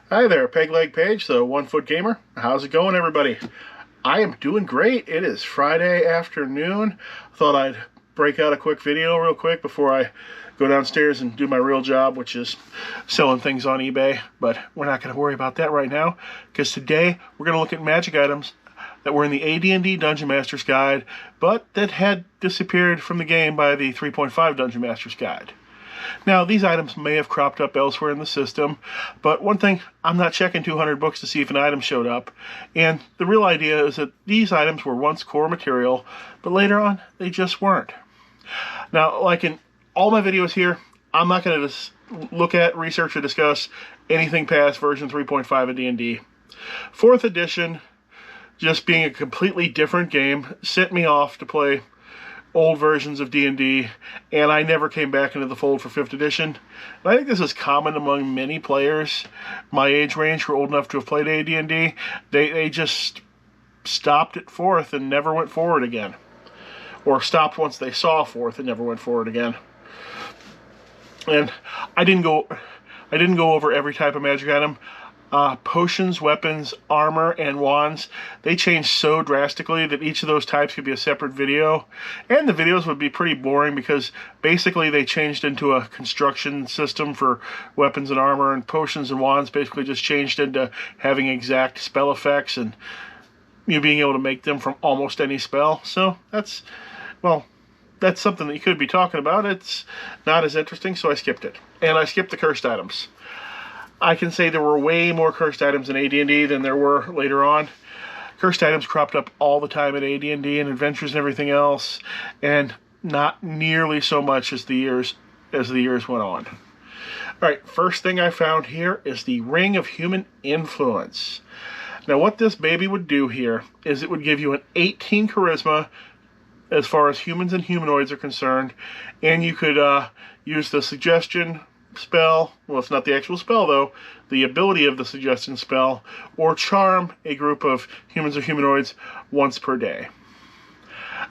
Hi there, Peg Leg Page, the 1 Foot Gamer. How's it going, everybody? I am doing great. It is Friday afternoon. Thought I'd break out a quick video real quick before I go downstairs and do my real job, which is selling things on eBay. But we're not going to worry about that right now, because today we're going to look at magic items that were in the AD&D Dungeon Master's Guide, but that had disappeared from the game by the 3.5 Dungeon Master's Guide. Now, these items may have cropped up elsewhere in the system, but one thing, I'm not checking 200 books to see if an item showed up, and the real idea is that these items were once core material, but later on, they just weren't. Now, like in all my videos here, I'm not going to look at, research, or discuss anything past version 3.5 of D&D. 4th edition, just being a completely different game, sent me off to play old versions of D&D, and I never came back into the fold for 5th edition. And I think this is common among many players my age range who are old enough to have played AD&D. They just stopped at 4th and never went forward again. Or stopped once they saw 4th and never went forward again. And I didn't go over every type of magic item. Potions, weapons, armor, and wands, they changed so drastically that each of those types could be a separate video. And the videos would be pretty boring because basically they changed into a construction system for weapons and armor, and potions and wands basically just changed into having exact spell effects and you being able to make them from almost any spell. So that's something that you could be talking about. It's not as interesting, so I skipped it. And I skipped the cursed items. I can say there were way more cursed items in AD&D than there were later on. Cursed items cropped up all the time at AD&D and Adventures and everything else, and not nearly so much as the years went on. Alright, first thing I found here is the Ring of Human Influence. Now what this baby would do here is it would give you an 18 charisma as far as humans and humanoids are concerned, and you could use the suggestion spell, well, it's not the actual spell though, the ability of the suggestion spell, or charm a group of humans or humanoids once per day.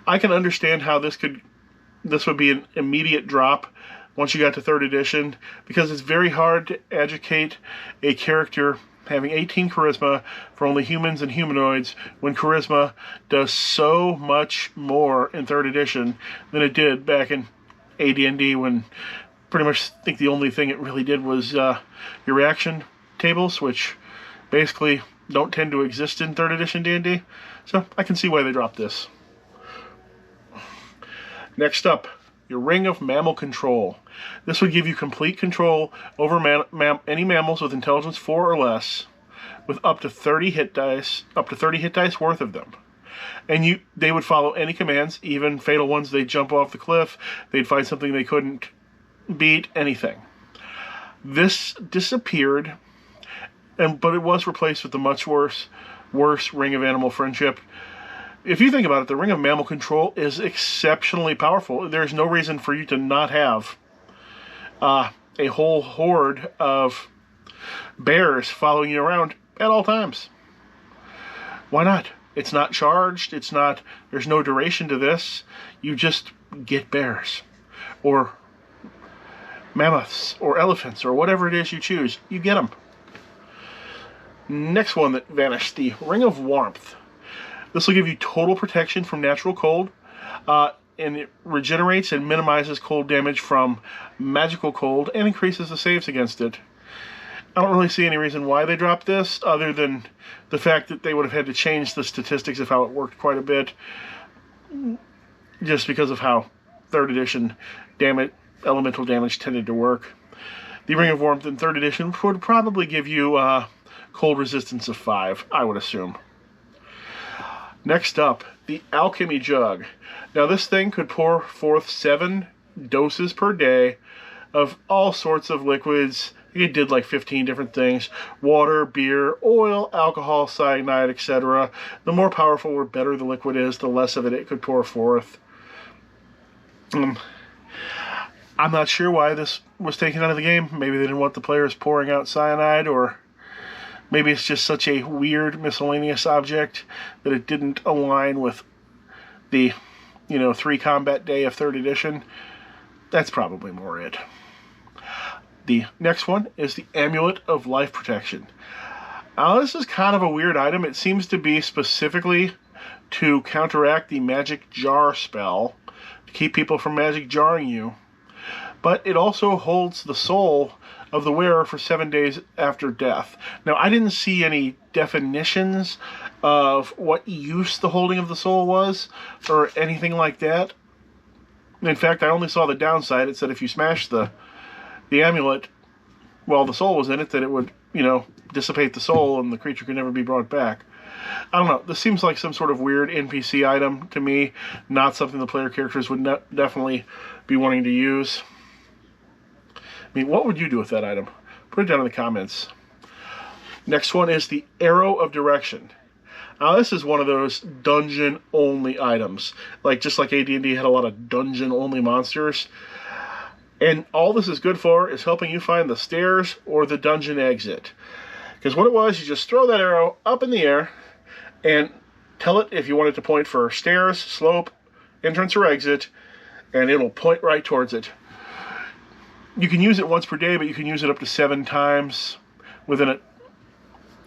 I can understand how this would be an immediate drop once you got to 3rd edition, because it's very hard to educate a character having 18 charisma for only humans and humanoids when charisma does so much more in 3rd edition than it did back in AD&D, when pretty much think the only thing it really did was your reaction tables, which basically don't tend to exist in 3rd edition D&D. So I can see why they dropped this. Next up, your Ring of Mammal Control. This would give you complete control over any mammals with intelligence 4 or less, with up to 30 hit dice worth of them. And they would follow any commands, even fatal ones. They'd jump off the cliff, they'd find something they couldn't beat, anything. This disappeared, but it was replaced with the much worse Ring of Animal Friendship. If you think about it, the Ring of Mammal Control is exceptionally powerful. There's no reason for you to not have a whole horde of bears following you around at all times. Why not? It's not charged. There's no duration to this. You just get bears, or mammoths, or elephants, or whatever it is you choose. You get them. Next one that vanished, the Ring of Warmth. This will give you total protection from natural cold, and it regenerates and minimizes cold damage from magical cold, and increases the saves against it. I don't really see any reason why they dropped this, other than the fact that they would have had to change the statistics of how it worked quite a bit, just because of how 3rd edition elemental damage tended to work. The Ring of Warmth in 3rd edition would probably give you cold resistance of 5, I would assume. Next up, the Alchemy Jug. Now this thing could pour forth 7 doses per day of all sorts of liquids. It did like 15 different things: water, beer, oil, alcohol, cyanide, etc. The more powerful or better the liquid is, the less of it could pour forth. I'm not sure why this was taken out of the game. Maybe they didn't want the players pouring out cyanide, or maybe it's just such a weird miscellaneous object that it didn't align with the 3 combat day of 3rd edition. That's probably more it. The next one is the Amulet of Life Protection. Now, this is kind of a weird item. It seems to be specifically to counteract the magic jar spell, to keep people from magic jarring you. But it also holds the soul of the wearer for 7 days after death. Now, I didn't see any definitions of what use the holding of the soul was, or anything like that. In fact, I only saw the downside. It said if you smash the amulet while the soul was in it, that it would, dissipate the soul and the creature could never be brought back. I don't know. This seems like some sort of weird NPC item to me, not something the player characters would definitely be wanting to use. I mean, what would you do with that item? Put it down in the comments. Next one is the Arrow of Direction. Now, this is one of those dungeon-only items. Just like AD&D had a lot of dungeon-only monsters. And all this is good for is helping you find the stairs or the dungeon exit. Because what it was, you just throw that arrow up in the air and tell it if you want it to point for stairs, slope, entrance, or exit, and it'll point right towards it. You can use it once per day, but you can use it up to 7 times within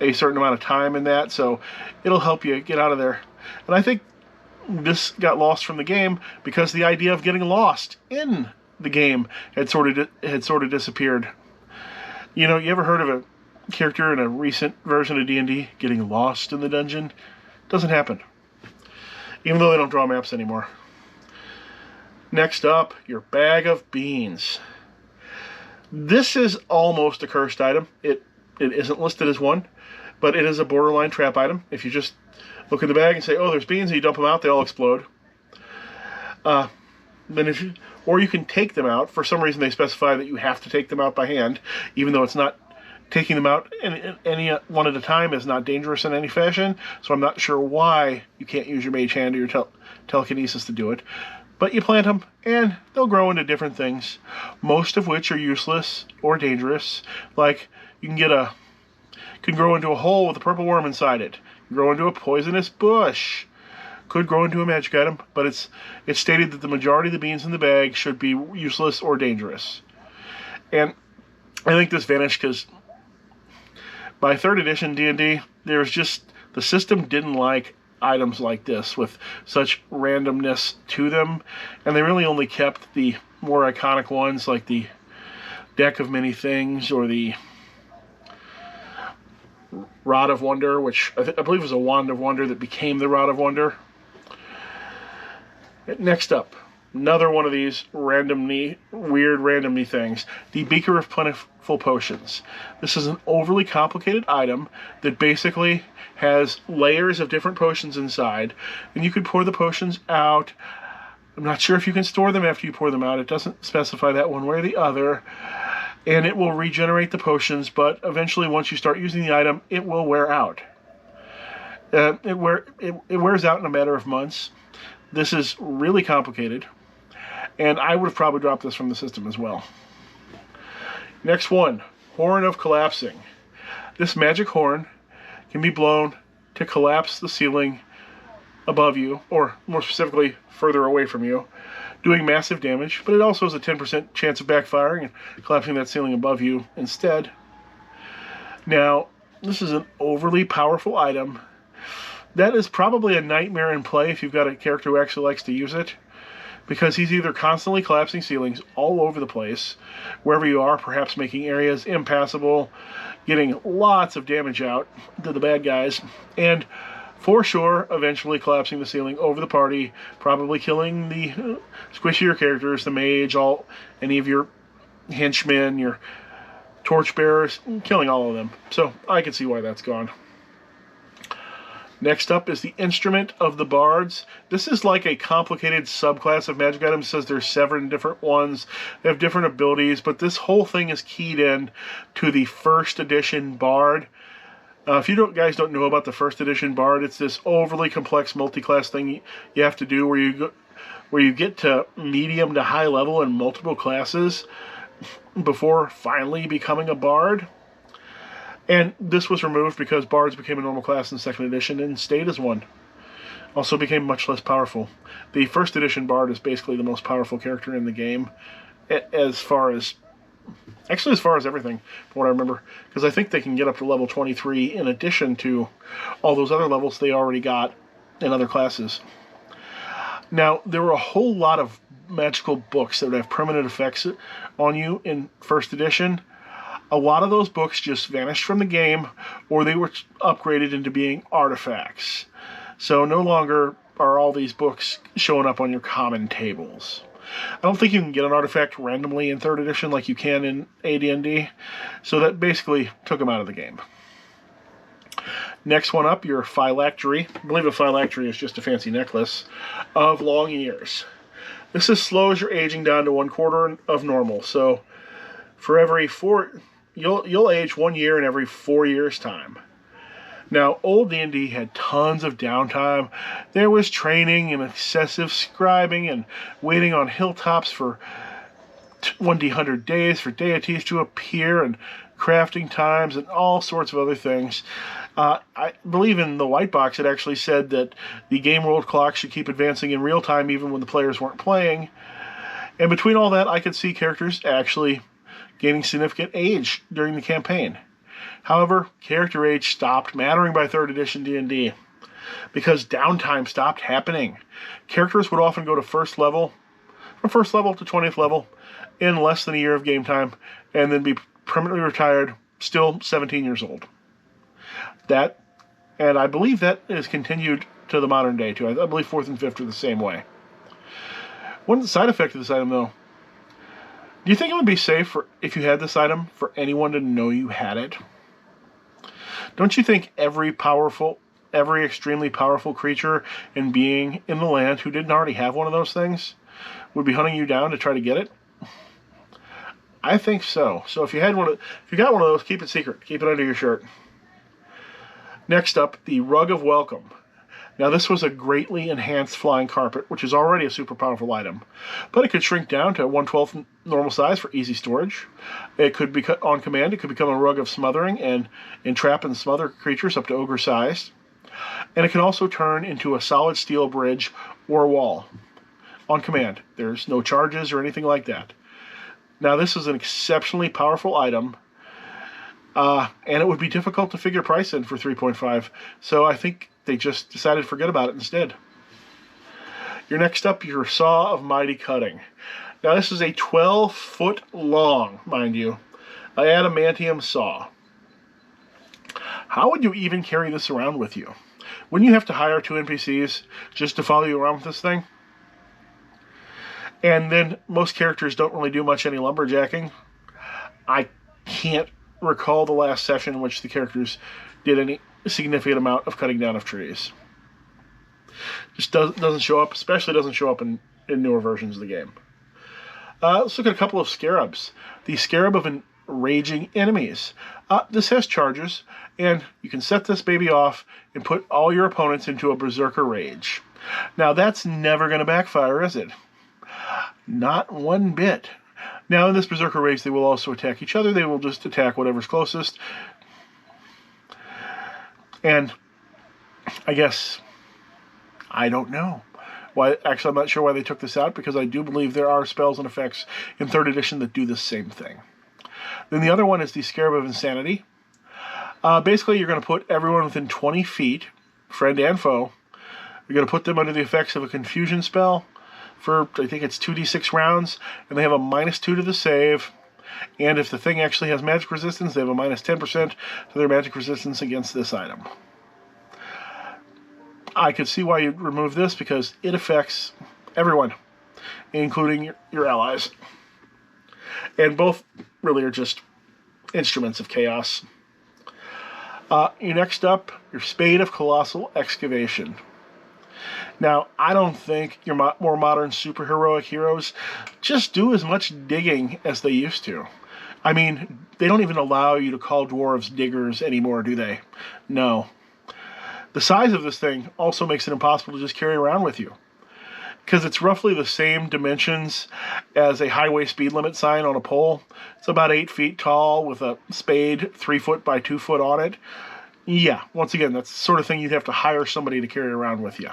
a certain amount of time in that, so it'll help you get out of there. And I think this got lost from the game because the idea of getting lost in the game had sort of disappeared. You ever heard of a character in a recent version of D&D getting lost in the dungeon? Doesn't happen. Even though they don't draw maps anymore. Next up, your Bag of Beans. This is almost a cursed item. It isn't listed as one, but it is a borderline trap item. If you just look at the bag and say, oh, there's beans, and you dump them out, they all explode. Or you can take them out. For some reason, they specify that you have to take them out by hand, even though it's not taking them out any one at a time is not dangerous in any fashion. So I'm not sure why you can't use your mage hand or your telekinesis to do it. But you plant them, and they'll grow into different things, most of which are useless or dangerous. Like, you can grow into a hole with a purple worm inside it. Grow into a poisonous bush. Could grow into a magic item, but it's stated that the majority of the beans in the bag should be useless or dangerous. And I think this vanished because by 3rd edition D&D, the system didn't like items like this with such randomness to them, and they really only kept the more iconic ones like the Deck of Many Things or the Rod of Wonder, which I believe was a Wand of Wonder that became the Rod of Wonder. Next up, another one of these weird randomly things, the Beaker of Plentiful Potions. This is an overly complicated item that basically has layers of different potions inside, and you could pour the potions out. I'm not sure if you can store them after you pour them out. It doesn't specify that one way or the other. And it will regenerate the potions, but eventually once you start using the item, it will wear out. It wears out in a matter of months. This is really complicated, and I would have probably dropped this from the system as well. Next one, Horn of Collapsing. This magic horn can be blown to collapse the ceiling above you, or more specifically, further away from you, doing massive damage, but it also has a 10% chance of backfiring and collapsing that ceiling above you instead. Now, this is an overly powerful item. That is probably a nightmare in play if you've got a character who actually likes to use it, because he's either constantly collapsing ceilings all over the place, wherever you are, perhaps making areas impassable, getting lots of damage out to the bad guys, and for sure, eventually collapsing the ceiling over the party, probably killing the squishier characters, the mage, any of your henchmen, your torchbearers, killing all of them. So I can see why that's gone. Next up is the Instrument of the Bards. This is like a complicated subclass of magic items. It says there's 7 different ones. They have different abilities, but this whole thing is keyed in to the 1st edition Bard. If you guys don't know about the 1st edition Bard, it's this overly complex multi-class thing you have to do where you get to medium to high level in multiple classes before finally becoming a Bard. And this was removed because Bards became a normal class in 2nd edition and stayed as one. Also became much less powerful. The 1st edition Bard is basically the most powerful character in the game as far as Actually, as far as everything, from what I remember, because I think they can get up to level 23 in addition to all those other levels they already got in other classes. Now, there were a whole lot of magical books that would have permanent effects on you in first edition. A lot of those books just vanished from the game, or they were upgraded into being artifacts. So no longer are all these books showing up on your common tables. I don't think you can get an artifact randomly in 3rd edition like you can in AD&D, so that basically took them out of the game. Next one up, your phylactery. I believe a phylactery is just a fancy necklace of long years. This is slows your aging down to 1/4 of normal, so for every 4... You'll age 1 year in every 4 years' time. Now, old D&D had tons of downtime. There was training and excessive scribing and waiting on hilltops for 1d100 days for deities to appear and crafting times and all sorts of other things. I believe in the white box it actually said that the game world clock should keep advancing in real time even when the players weren't playing. And between all that, I could see characters actually gaining significant age during the campaign. However, character age stopped mattering by 3rd edition D&D because downtime stopped happening. Characters would often go to from 1st level to 20th level in less than a year of game time and then be permanently retired, still 17 years old. And I believe that is continued to the modern day too. I believe 4th and 5th are the same way. One side effect of this item though, do you think it would be safe if you had this item for anyone to know you had it? Don't you think every extremely powerful creature and being in the land who didn't already have one of those things would be hunting you down to try to get it? I think so. So if you got one of those, keep it secret. Keep it under your shirt. Next up, the Rug of Welcome. Now, this was a greatly enhanced flying carpet, which is already a super powerful item, but it could shrink down to 1/12 normal size for easy storage. It could be on command. It could become a rug of smothering and entrap and smother creatures up to ogre size. And it can also turn into a solid steel bridge or wall on command. There's no charges or anything like that. Now, this is an exceptionally powerful item, and it would be difficult to figure price in for 3.5, so I think they just decided to forget about it instead. Your next up, your Saw of Mighty Cutting. Now, this is a 12-foot long, mind you, adamantium saw. How would you even carry this around with you? Wouldn't you have to hire 2 NPCs just to follow you around with this thing? And then most characters don't really do much any lumberjacking. I can't recall the last session in which the characters did any significant amount of cutting down of trees. Just doesn't show up, especially doesn't show up in newer versions of the game. Let's look at a couple of scarabs. The Scarab of Enraging Enemies. This has charges, and you can set this baby off and put all your opponents into a berserker rage. Now, that's never going to backfire, is it? Not one bit. Now, in this berserker rage, they will also attack each other. They will just attack whatever's closest. And I guess, I don't know. Actually, I'm not sure why they took this out, because I do believe there are spells and effects in 3rd edition that do the same thing. Then the other one is the Scarab of Insanity. Basically, you're going to put everyone within 20 feet, friend and foe. You're going to put them under the effects of a confusion spell for, I think it's 2d6 rounds, and they have a -2 to the save. And if the thing actually has magic resistance, they have a -10% to their magic resistance against this item. I could see why you'd remove this, because it affects everyone, including your allies. And both really are just instruments of chaos. Next up, your Spade of Colossal Excavation. Now, I don't think your more modern superheroic heroes just do as much digging as they used to. I mean, they don't even allow you to call dwarves diggers anymore, do they? No. The size of this thing also makes it impossible to just carry around with you, because it's roughly the same dimensions as a highway speed limit sign on a pole. It's about 8 feet tall with a spade 3 foot by 2 foot on it. Yeah, once again, that's the sort of thing you'd have to hire somebody to carry around with you.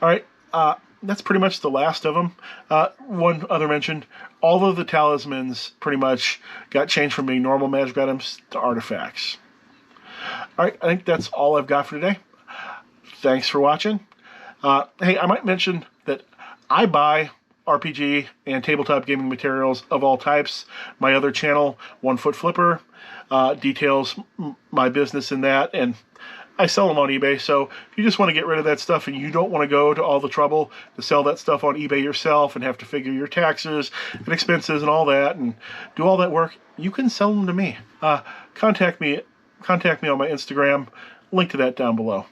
All right, that's pretty much the last of them. One other mention, all of the talismans pretty much got changed from being normal magic items to artifacts. Alright, I think that's all I've got for today. Thanks for watching. Hey, I might mention that I buy RPG and tabletop gaming materials of all types. My other channel, One Foot Flipper, details my business in that, and I sell them on eBay. So if you just want to get rid of that stuff and you don't want to go to all the trouble to sell that stuff on eBay yourself and have to figure your taxes and expenses and all that and do all that work, you can sell them to me. Contact me on my Instagram. Link to that down below.